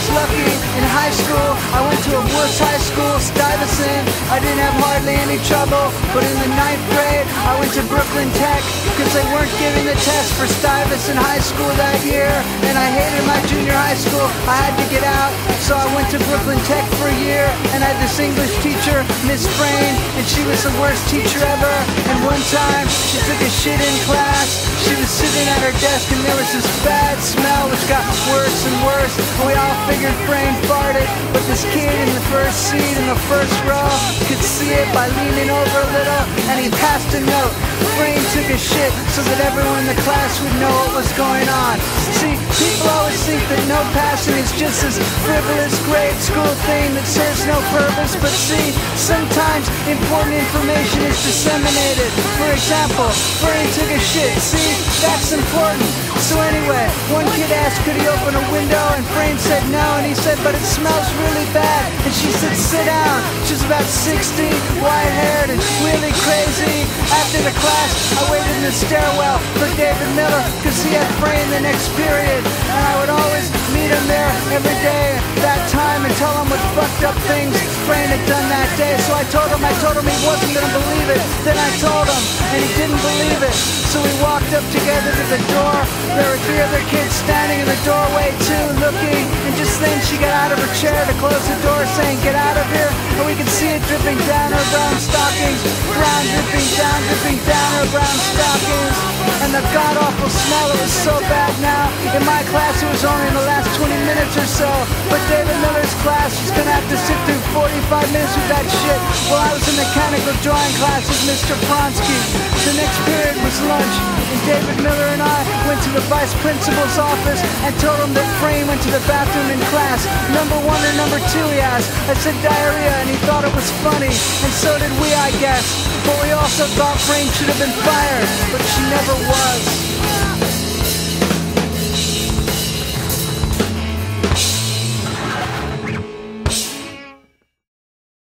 was lucky in high school. I went to a Woods High School, Stuyvesant. I didn't have hardly any trouble, but in the 9th grade, I went to Brooklyn Tech, because they weren't giving the test for Stuyvesant High School that year, and I hated my junior high school. I had to get out, so I went to Brooklyn Tech for a year, and I had this English teacher, Miss Freyne, and she was the worst teacher ever. And one time, she took a shit in class. She was sitting at her desk, and there was this bad smell, which got worse and worse, and we all figured Freyne farted, but this kid in the first seat in the first row could see it by leaning over a little, and he passed a note. Freyne took a shit so that everyone in the class would know what was going on. See, people always think that note passing is just this frivolous grade school thing that serves no purpose, but see, sometimes important information is disseminated. For example, Freyne took a shit. See, that's important. So anyway, one kid asked could he open a window, and Freyne said no, and he said, but it smells really bad. And she said, sit down. She was about 60, white-haired and really crazy. After the class, I waited in the stairwell for David Miller, because he had Freyne the next period, and I would always meet him there every day at that time and tell him what fucked up things Freyne had done that day. So I told him he wasn't gonna believe it. Then I told him, and he didn't believe it. So we walked up together to the door. There were 3 other kids standing in the doorway too, looking, and just then she got out of her chair to close the door, saying, get out of here, and we could see it dripping down her brown stockings, brown dripping down her brown stockings, and the god-awful smell, it was so bad now. In my class it was only in the last 20 minutes or so, but David Miller's class was gonna have to sit through 45 minutes with that shit, while I was in mechanical drawing class with Mr. Pronsky. The next period was lunch, and David Miller and I went to the vice principal's office and told him that Freyne went to the bathroom in class. Number 1 or number 2, he asked. I said diarrhea, and he thought it was funny, and so did we, I guess. But we also thought Freyne should have been fired, but she never was.